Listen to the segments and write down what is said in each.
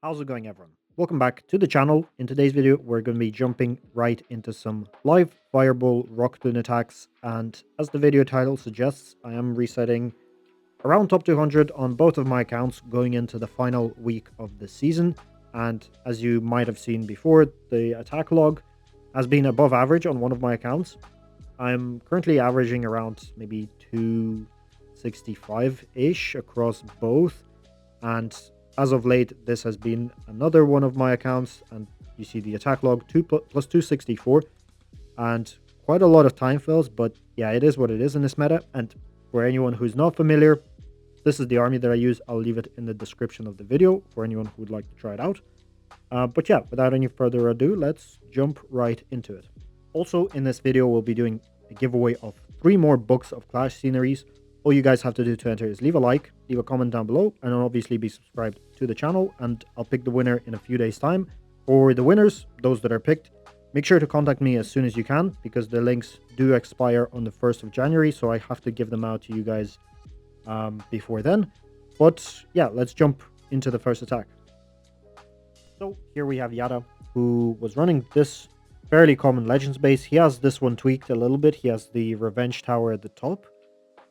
How's it going, everyone? Welcome back to the channel. In today's video, we're going to be jumping right into some live Fireball Rocketloon attacks, and as the video title suggests, I am resetting around top 200 on both of my accounts going into the final week of the season. And as you might have seen before, the attack log has been above average on one of my accounts. I'm currently averaging around maybe 265-ish across both, and as of late, this has been another one of my accounts, and you see the attack log 2 plus 264, and quite a lot of time fails, but yeah, it is what it is in this meta. And for anyone who's not familiar, this is the army that I use. I'll leave it in the description of the video for anyone who would like to try it out. But yeah, without any further ado, let's jump right into it. Also, in this video, we'll be doing a giveaway of 3 more books of Clash sceneries. All you guys have to do to enter is leave a like, leave a comment down below, and obviously be subscribed to the channel, and I'll pick the winner in a few days' time. For the winners, those that are picked, make sure to contact me as soon as you can, because the links do expire on the 1st of January, so I have to give them out to you guys before then. But yeah, let's jump into the first attack. So here we have Yatta, who was running this fairly common Legends base. He has this one tweaked a little bit. He has the Revenge Tower at the top.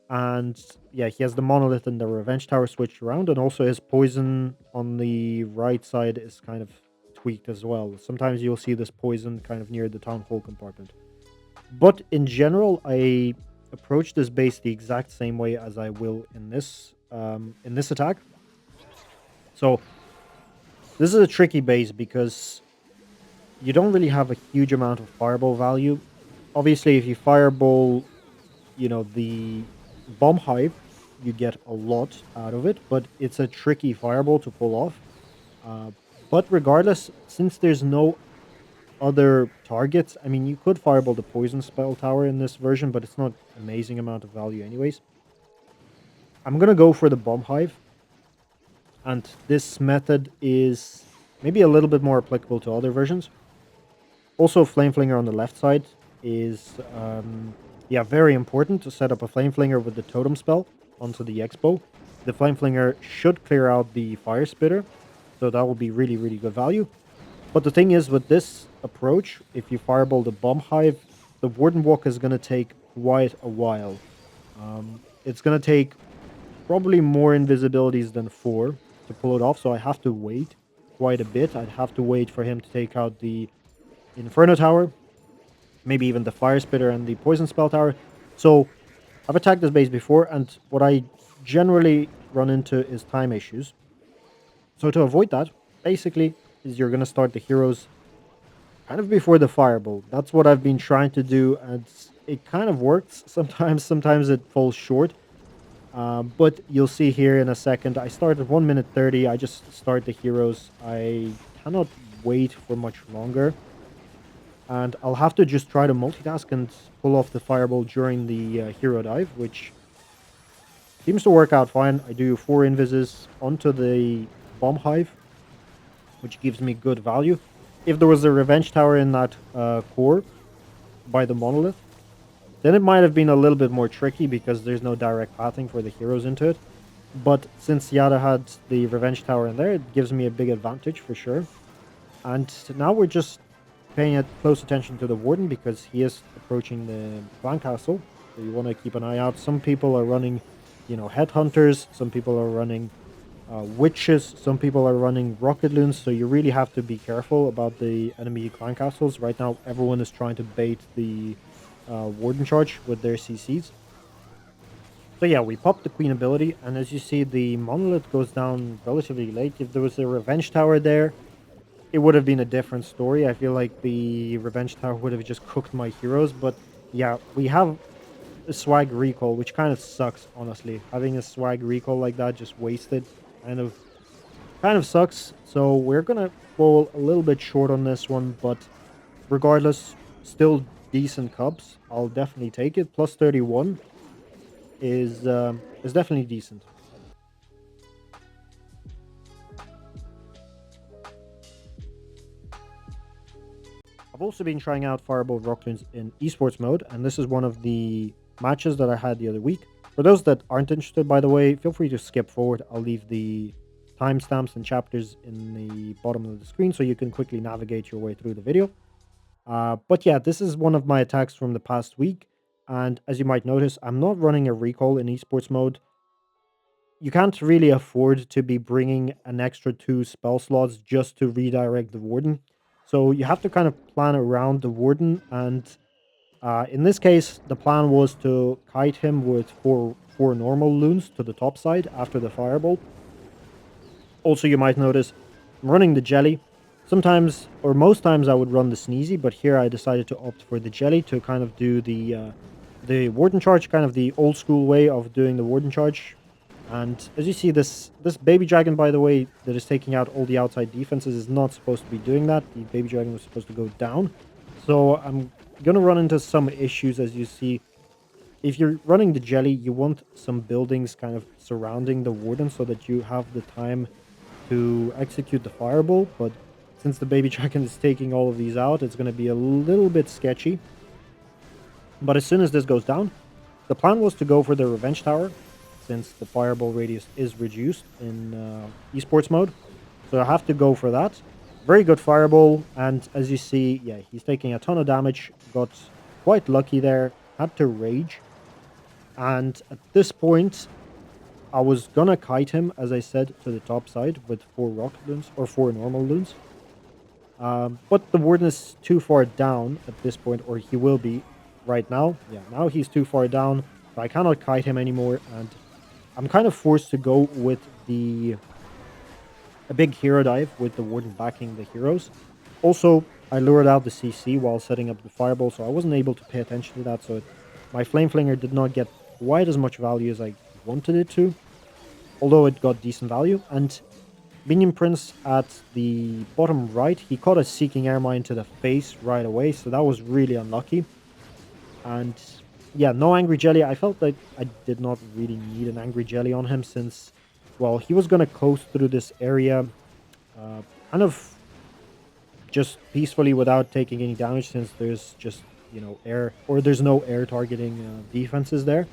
And yeah, he has the Monolith and the Revenge Tower switched around. And also his Poison on the right side is kind of tweaked as well. Sometimes you'll see this Poison kind of near the Town Hall compartment. But in general, I approach this base the exact same way as I will in this attack. So this is a tricky base because you don't really have a huge amount of fireball value. Obviously, if you fireball, the bomb hive, you get a lot out of it, but it's a tricky fireball to pull off. But regardless, since there's no other targets, I mean, you could fireball the poison spell tower in this version, but it's not amazing amount of value anyways. I'm gonna go for the bomb hive, and this method is maybe a little bit more applicable to other versions. Also, Flame Flinger on the left side is, yeah, very important to set up a Flame Flinger with the Totem spell onto the Expo. The Flame Flinger should clear out the Fire Spitter, so that will be really, really good value. But the thing is, with this approach, if you fireball the Bomb Hive, the Warden Walk is going to take quite a while. It's going to take probably more invisibilities than 4 to pull it off, so I have to wait quite a bit. I'd have to wait for him to take out the Inferno Tower, maybe even the Fire Spitter and the Poison Spell Tower. So I've attacked this base before, and what I generally run into is time issues. So to avoid that, basically, is you're going to start the heroes kind of before the Fireball. That's what I've been trying to do, and it kind of works sometimes it falls short. But you'll see here in a second, I start at 1 minute 30. I just start the heroes. I cannot wait for much longer. And I'll have to just try to multitask and pull off the fireball during the hero dive, which seems to work out fine. I do 4 invises onto the bomb hive, which gives me good value. If there was a revenge tower in that core by the monolith, then it might have been a little bit more tricky because there's no direct pathing for the heroes into it. But since Yatta had the revenge tower in there, it gives me a big advantage for sure. And now we're just paying close attention to the Warden because he is approaching the clan castle. So you want to keep an eye out. Some people are running, headhunters. Some people are running witches. Some people are running Rocketloons. So you really have to be careful about the enemy clan castles. Right now, everyone is trying to bait the Warden charge with their CCs. So yeah, we pop the Queen ability, and as you see, the Monolith goes down relatively late. If there was a Revenge Tower there, it would have been a different story. I feel like the Revenge Tower would have just cooked my heroes, but yeah, we have a swag recall, which kind of sucks, honestly. Having a swag recall like that just wasted kind of sucks. So we're gonna fall a little bit short on this one, but regardless, still decent cups. I'll definitely take it. Plus 31 is definitely decent. I've also been trying out Fireball Rocketloons in eSports mode, and this is one of the matches that I had the other week. For those that aren't interested, by the way, feel free to skip forward. I'll leave the timestamps and chapters in the bottom of the screen so you can quickly navigate your way through the video. But yeah, this is one of my attacks from the past week. And as you might notice, I'm not running a recall in esports mode. You can't really afford to be bringing an extra 2 spell slots just to redirect the Warden. So you have to kind of plan around the Warden. And in this case, the plan was to kite him with four normal loons to the top side after the Fireball. Also, you might notice I'm running the jelly. Sometimes, or most times, I would run the sneezy, but here I decided to opt for the jelly to kind of do the warden charge, kind of the old school way of doing the warden charge. And as you see, this baby dragon, by the way, that is taking out all the outside defenses, is not supposed to be doing that. The baby dragon was supposed to go down. So I'm gonna run into some issues, as you see. If you're running the jelly, you want some buildings kind of surrounding the warden so that you have the time to execute the fireball, but since the baby dragon is taking all of these out, it's going to be a little bit sketchy. But as soon as this goes down, the plan was to go for the revenge tower, since the fireball radius is reduced in esports mode. So I have to go for that. Very good fireball, and as you see, yeah, he's taking a ton of damage, got quite lucky there, had to rage. And at this point, I was gonna kite him, as I said, to the top side with 4 Rocketloons, or 4 normal loons. But the warden is too far down at this point, or he will be right now. Yeah, now he's too far down, so I cannot kite him anymore, and I'm kind of forced to go with a big hero dive with the warden backing the heroes. Also, I lured out the CC while setting up the fireball, so I wasn't able to pay attention to that, so my flame flinger did not get quite as much value as I wanted it to, although it got decent value. And Minion Prince at the bottom right, he caught a Seeking Air Mine to the face right away, so that was really unlucky. And yeah, no Angry Jelly. I felt like I did not really need an Angry Jelly on him since, well, he was going to coast through this area uh, kind of just peacefully without taking any damage, since there's just, air, or there's no air targeting defenses there.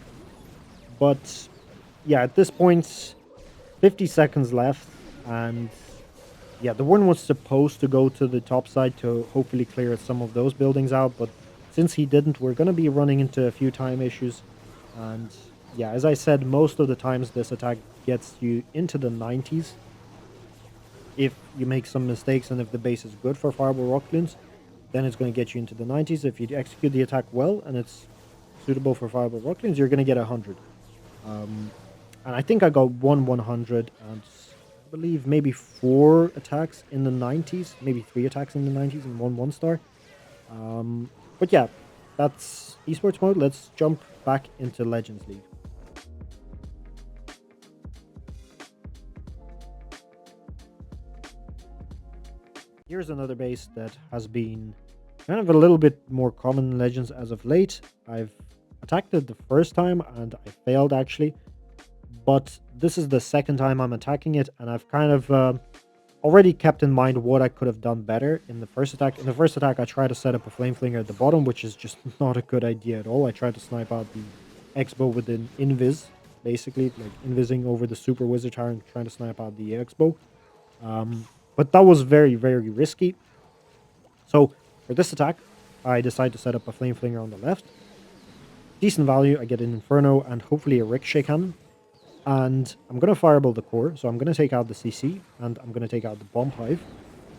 But yeah, at this point, 50 seconds left, and yeah, the one was supposed to go to the top side to hopefully clear some of those buildings out, but since he didn't, we're going to be running into a few time issues. And yeah, as I said, most of the times this attack gets you into the 90s if you make some mistakes, and if the base is good for Fireball Rocketloons, then it's going to get you into the 90s. If you execute the attack well and it's suitable for Fireball Rocketloons, you're going to get 100. And I think I got 100, and I believe maybe 4 attacks in the 90s, maybe 3 attacks in the 90s and 1 1-star. But yeah, that's esports mode. Let's jump back into Legends League. Here's another base that has been kind of a little bit more common in Legends as of late. I've attacked it the first time and I failed actually, but this is the second time I'm attacking it, and I've kind of already kept in mind what I could have done better in the first attack. In the first attack, I tried to set up a flame flinger at the bottom, which is just not a good idea at all. I tried to snipe out the X-bow with an Invis, basically, like invising over the super wizard tower and trying to snipe out the X-bow. But that was very, very risky. So for this attack, I decide to set up a flame flinger on the left. Decent value, I get an Inferno and hopefully a Ricochet Cannon. And I'm going to fireball the core, so I'm going to take out the CC, and I'm going to take out the Bomb Hive,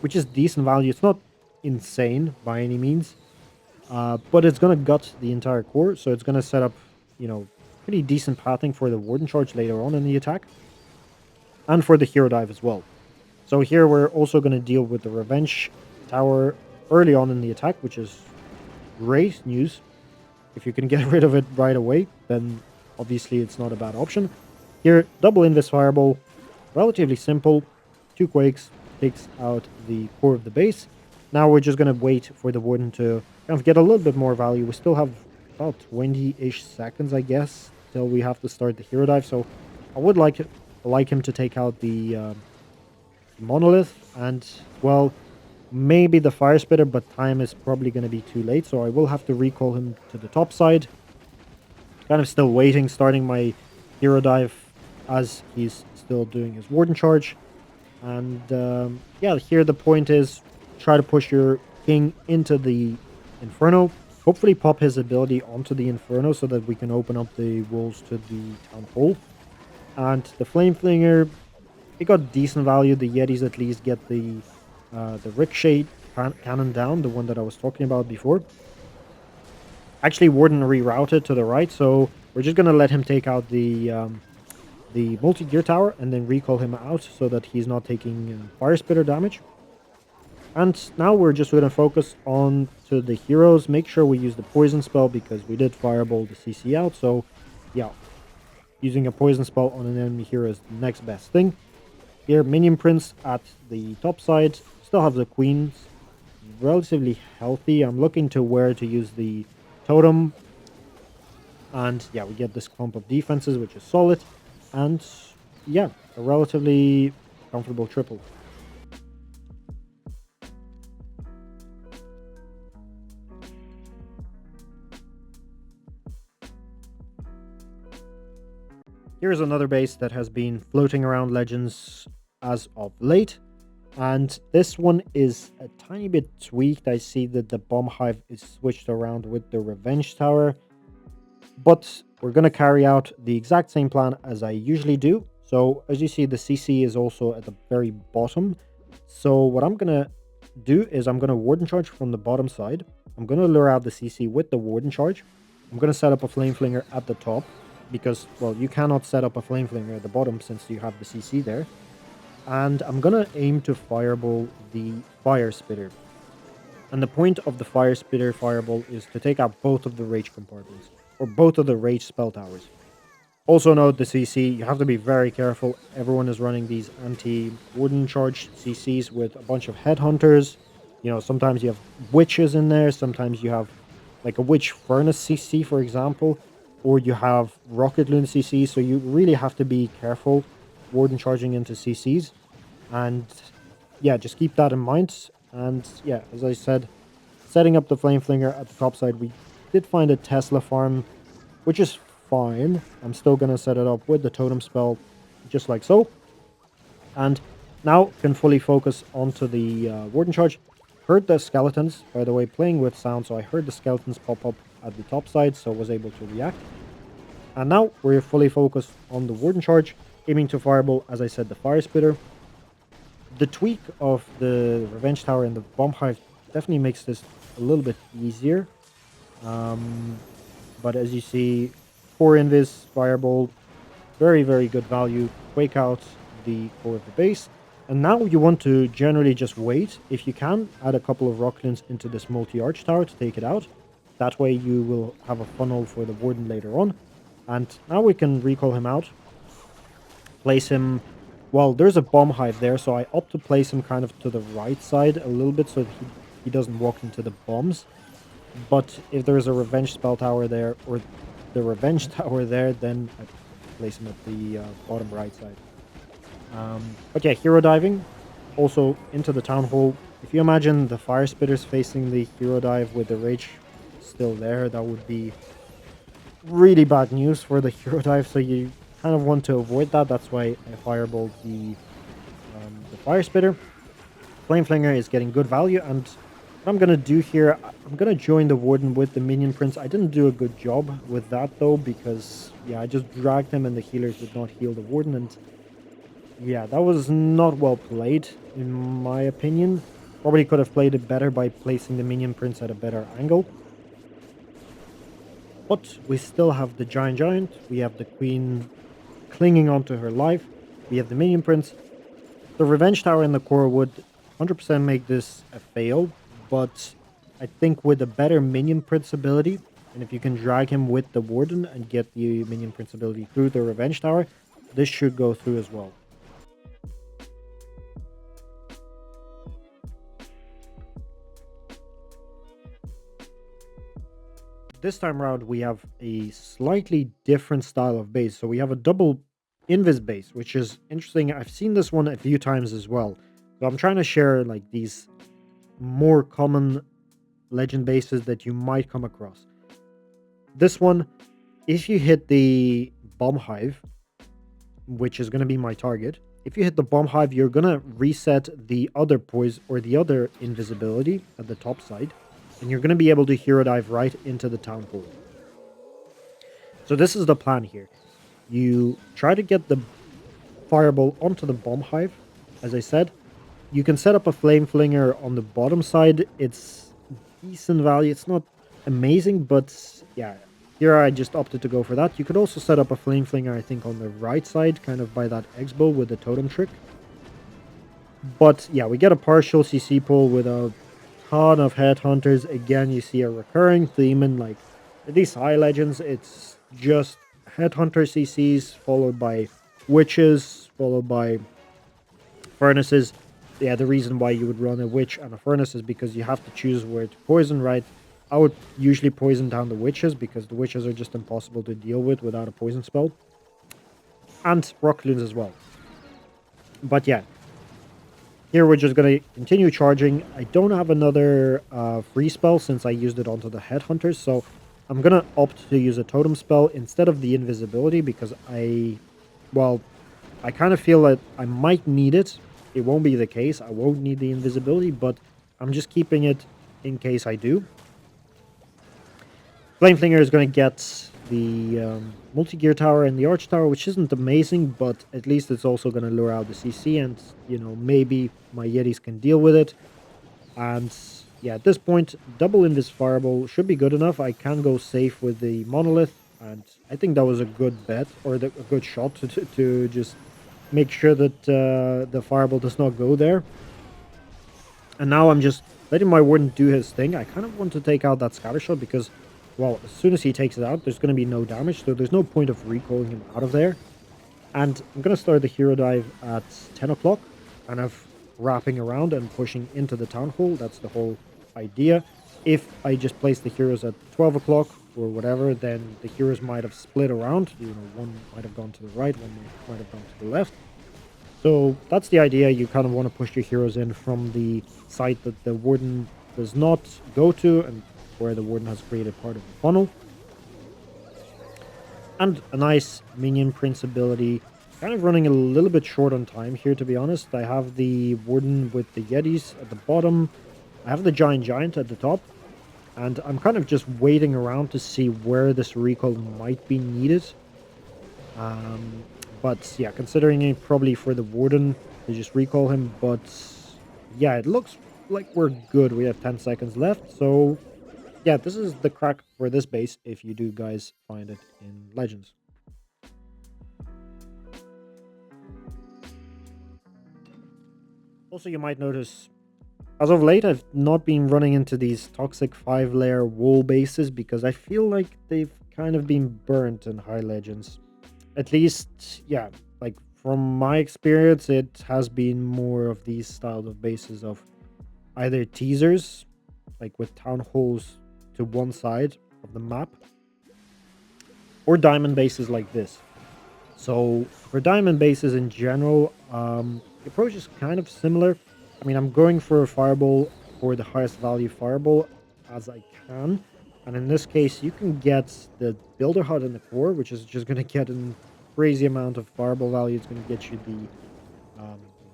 which is decent value. It's not insane by any means, but it's going to gut the entire core, so it's going to set up, pretty decent pathing for the Warden Charge later on in the attack, and for the Hero Dive as well. So here we're also going to deal with the Revenge Tower early on in the attack, which is great news. If you can get rid of it right away, then obviously it's not a bad option. Here, double Invis Fireball, relatively simple. 2 Quakes takes out the core of the base. Now we're just going to wait for the Warden to kind of get a little bit more value. We still have about 20-ish seconds, I guess, till we have to start the Hero Dive. So I would like him to take out the Monolith, and, well, maybe the Fire Spitter, but time is probably going to be too late. So I will have to recall him to the top side. Kind of still waiting, starting my Hero Dive as he's still doing his Warden Charge. And yeah, here the point is try to push your king into the Inferno. Hopefully pop his ability onto the Inferno so that we can open up the walls to the Town Hall. And the Flame Flinger, it got decent value. The Yetis at least get the Ricochet cannon down, the one that I was talking about before. Actually, Warden rerouted to the right, so we're just gonna let him take out the multi-gear tower and then recall him out so that he's not taking fire spitter damage. And now we're just going to focus on to the heroes. Make sure we use the poison spell because we did fireball the CC out. So yeah, using a poison spell on an enemy hero is the next best thing. Here, Minion Prince at the top side. Still have the queens relatively healthy. I'm looking to where to use the totem. And yeah, we get this clump of defenses, which is solid. And yeah, a relatively comfortable triple. Here's another base that has been floating around Legends as of late. And this one is a tiny bit tweaked. I see that the bomb hive is switched around with the revenge tower. But we're going to carry out the exact same plan as I usually do. So as you see, the CC is also at the very bottom. So what I'm going to do is I'm going to Warden Charge from the bottom side. I'm going to lure out the CC with the Warden Charge. I'm going to set up a Flame Flinger at the top because, well, you cannot set up a Flame Flinger at the bottom since you have the CC there. And I'm going to aim to fireball the Fire Spitter. And the point of the Fire Spitter fireball is to take out both of the Rage compartments, or both of the Rage spell towers. Also note the CC, you have to be very careful. Everyone is running these anti-Warden charge CCs with a bunch of headhunters. You know, sometimes you have witches in there, sometimes you have like a witch furnace CC, for example, or you have Rocketloons CC, so you really have to be careful Warden charging into CCs. And yeah, just keep that in mind. And yeah, as I said, setting up the Flame Flinger at the top side, we did find a Tesla farm, which is fine. I'm still going to set it up with the totem spell, just like so. And now can fully focus onto the Warden Charge. Heard the skeletons, by the way, playing with sound, so I heard the skeletons pop up at the top side, so was able to react. And now we're fully focused on the Warden Charge, aiming to fireball, as I said, the Fire Spitter. The tweak of the Revenge Tower and the Bomb Hive definitely makes this a little bit easier. But as you see, 4 Invis, Fireball, very, very good value. Quake out the core of the base. And now you want to generally just wait. If you can, add a couple of Rocketloons into this multi-arch tower to take it out. That way you will have a funnel for the Warden later on. And now we can recall him out. Place him... Well, there's a bomb hive there, so I opt to place him kind of to the right side a little bit so that he doesn't walk into the bombs. But if there's a revenge spell tower there, or the revenge tower there, then I place him at the bottom right side. But yeah, hero diving, also into the town hall. If you imagine the fire spitters facing the hero dive with the rage still there, that would be really bad news for the hero dive. So you kind of want to avoid that. That's why I fireballed the fire spitter. Flame Flinger is getting good value, and what I'm going to do here, I'm going to join the Warden with the Minion Prince. I didn't do a good job with that, though, because, yeah, I just dragged him and the healers did not heal the Warden, and, yeah, that was not well played, in my opinion. Probably could have played it better by placing the Minion Prince at a better angle. But we still have the Giant. We have the Queen clinging onto her life. We have the Minion Prince. The Revenge Tower in the core would 100% make this a fail, but I think with a better Minion Prince ability, and if you can drag him with the Warden and get the Minion Prince ability through the Revenge Tower, this should go through as well. This time around, we have a slightly different style of base. So we have a double Invis base, which is interesting. I've seen this one a few times as well. So I'm trying to share like these more common legend bases that you might come across. This one, if you hit the bomb hive, which is going to be my target, if you hit the bomb hive, you're gonna reset the other poise or the other invisibility at the top side, and you're gonna be able to hero dive right into the town hall. So this is the plan here. You try to get the fireball onto the bomb hive. As I said, you can set up a flame flinger on the bottom side. It's decent value. It's not amazing, but yeah, here I just opted to go for that. You could also set up a flame flinger, I think, on the right side, kind of by that X-bow with the totem trick. But yeah, we get a partial CC pull with a ton of headhunters. Again, you see a recurring theme in like these high legends. It's just headhunter CCs followed by witches, followed by furnaces. Yeah, the reason why you would run a witch and a furnace is because you have to choose where to poison, right? I would usually poison down the witches because the witches are just impossible to deal with without a poison spell. And Rocketloons as well. But yeah, here we're just going to continue charging. I don't have another free spell since I used it onto the headhunters, so I'm going to opt to use a totem spell instead of the invisibility because well, I kind of feel that I might need it. It won't be the case. I won't need the invisibility, but I'm just keeping it in case I do. Flameflinger is going to get the multi-gear tower and the arch tower, which isn't amazing, but at least it's also going to lure out the CC, and, you know, maybe my Yetis can deal with it. And yeah, at this point, double Invis Fireball should be good enough. I can go safe with the Monolith, and I think that was a good bet, or a good shot to just make sure that the Fireball does not go there. And now I'm just letting my Warden do his thing. I kind of want to take out that Scatter Shot because, well, as soon as he takes it out, there's going to be no damage, so there's no point of recalling him out of there. And I'm going to start the Hero Dive at 10 o'clock, kind of wrapping around and pushing into the Town Hall. That's the whole idea. If I just place the heroes at 12 o'clock or whatever, then the heroes might have split around. You know, one might have gone to the right, one might have gone to the left. So that's the idea. You kind of want to push your heroes in from the site that the Warden does not go to and where the Warden has created part of the funnel. And a nice minion prince ability. Kind of running a little bit short on time here, to be honest. I have the Warden with the Yetis at the bottom. I have the Giant at the top. And I'm kind of just waiting around to see where this recall might be needed. But yeah, considering it probably for the Warden to just recall him. But yeah, it looks like we're good. We have 10 seconds left. So yeah, this is the crack for this base if you do guys find it in Legends. Also, you might notice, as of late, I've not been running into these toxic 5-layer wall bases because I feel like they've kind of been burnt in High Legends. At least, yeah, like from my experience, it has been more of these styles of bases of either teasers, like with town halls to one side of the map, or diamond bases like this. So for diamond bases in general, the approach is kind of similar. I mean, I'm going for a fireball for the highest value fireball as I can. And in this case, you can get the builder hut in the core, which is just going to get a crazy amount of fireball value. It's going to get you the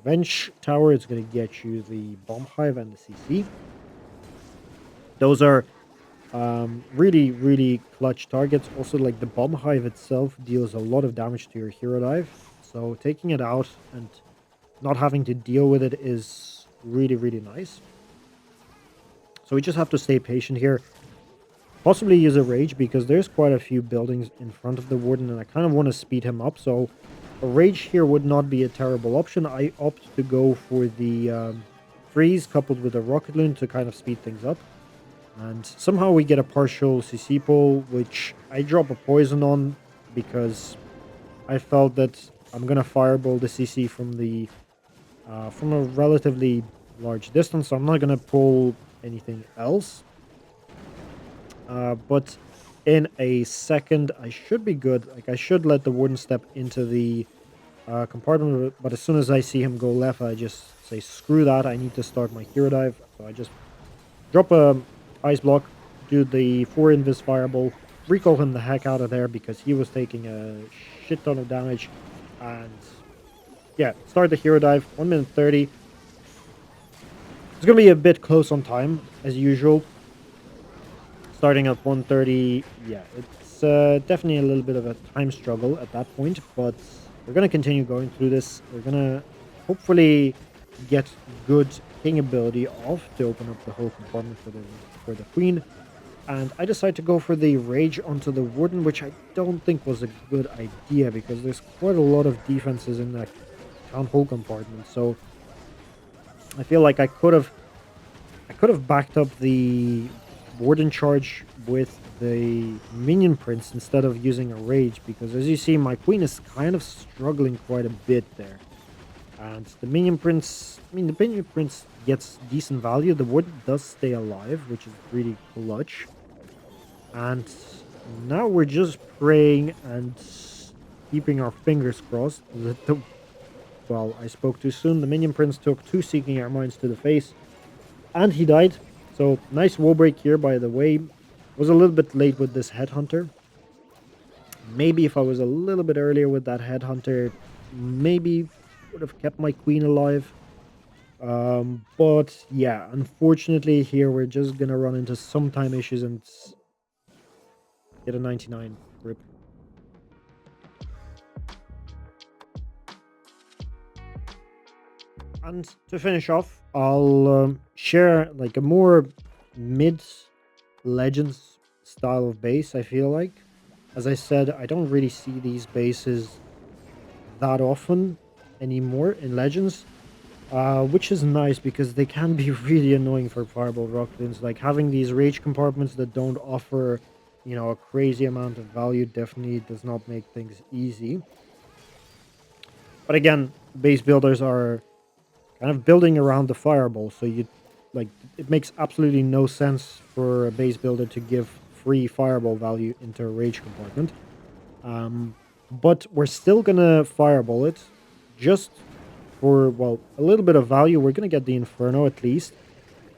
bench tower. It's going to get you the bomb hive and the CC. Those are really, really clutch targets. Also, like the bomb hive itself deals a lot of damage to your hero dive. So taking it out and not having to deal with it is really, really nice. So we just have to stay patient here. Possibly use a rage because there's quite a few buildings in front of the Warden and I kind of want to speed him up. So a rage here would not be a terrible option. I opt to go for the freeze coupled with a rocket loon to kind of speed things up. And somehow we get a partial CC pull, which I drop a poison on because I felt that I'm gonna fireball the CC from a relatively large distance. So I'm not gonna pull anything else. But in a second, I should be good. Like I should let the Warden step into the compartment, but as soon as I see him go left, I just say screw that. I need to start my hero dive. So I just drop a ice block, do the 4 Invis fireball, recall him the heck out of there because he was taking a shit ton of damage, and yeah, start the hero dive, 1 minute 30. It's going to be a bit close on time, as usual. Starting at 1:30, yeah, it's definitely a little bit of a time struggle at that point, but we're going to continue going through this. We're going to hopefully get good king ability off to open up the whole compartment for the queen. And I decided to go for the rage onto the warden, which I don't think was a good idea because there's quite a lot of defenses in that town hall compartment. So I feel like I could have backed up the warden charge with the minion prince instead of using a rage, because as you see, my queen is kind of struggling quite a bit there. And the minion prince, I mean, the minion prince gets decent value. The warden does stay alive, which is really clutch. And now we're just praying and keeping our fingers crossed that the, well, I spoke too soon. The minion prince took two seeking air mines to the face, and he died. So nice wall break here, by the way. Was a little bit late with this headhunter. Maybe if I was a little bit earlier with that headhunter, maybe would have kept my queen alive. But yeah, unfortunately here we're just gonna run into some time issues and get a 99 rip. And to finish off, I'll share like a more mid Legends style of base, I feel like. As I said, I don't really see these bases that often anymore in Legends, which is nice because they can be really annoying for Fireball Rocketloons. Like having these rage compartments that don't offer, a crazy amount of value definitely does not make things easy. But again, base builders are kind of building around the Fireball, so like it makes absolutely no sense for a base builder to give free Fireball value into a rage compartment. Um, but we're still gonna Fireball it just for, well, a little bit of value. We're gonna get the Inferno at least,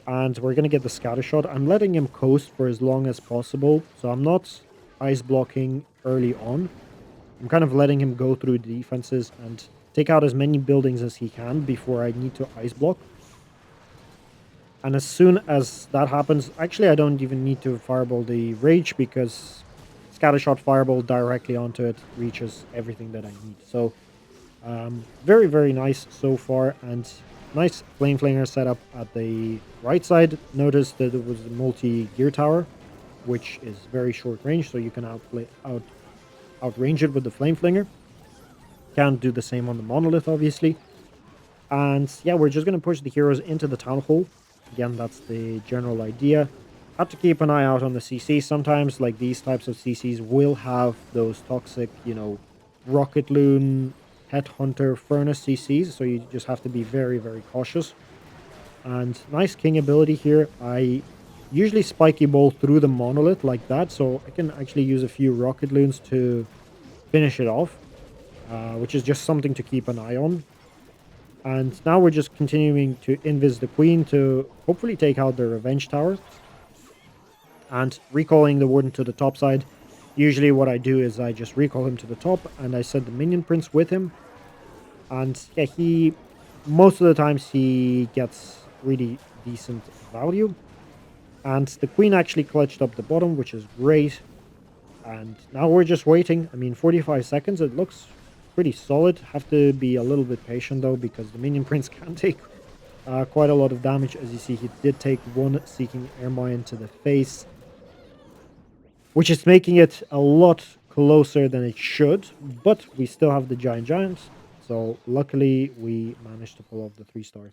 and we're gonna get the Scatter Shot. I'm letting him coast for as long as possible, so I'm not ice blocking early on. I'm kind of letting him go through the defenses and take out as many buildings as he can before I need to ice block. And as soon as that happens, actually, I don't even need to fireball the rage because scattershot fireball directly onto it reaches everything that I need. So very, very nice so far, and nice flame flanger setup at the right side. Notice that it was a multi-gear tower, which is very short range, so you can outrange it with the flame flanger. Can't do the same on the monolith, obviously. And yeah, we're just going to push the heroes into the town hall. Again, that's the general idea. Have to keep an eye out on the CC. Sometimes, like these types of CCs will have those toxic, Rocketloon, Headhunter, Furnace CCs. So you just have to be very, very cautious. And nice king ability here. I usually spiky ball through the monolith like that. So I can actually use a few Rocketloons to finish it off, which is just something to keep an eye on. And now we're just continuing to invis the queen to hopefully take out the revenge tower. And recalling the warden to the top side. Usually what I do is I just recall him to the top and I send the minion prince with him. And yeah, most of the times he gets really decent value. And the queen actually clutched up the bottom, which is great. And now we're just waiting. I mean, 45 seconds, it looks pretty solid. Have to be a little bit patient though, because the minion prince can take quite a lot of damage. As you see, he did take one seeking air mine to the face, which is making it a lot closer than it should. But we still have the giant. So luckily, we managed to pull off the 3-star.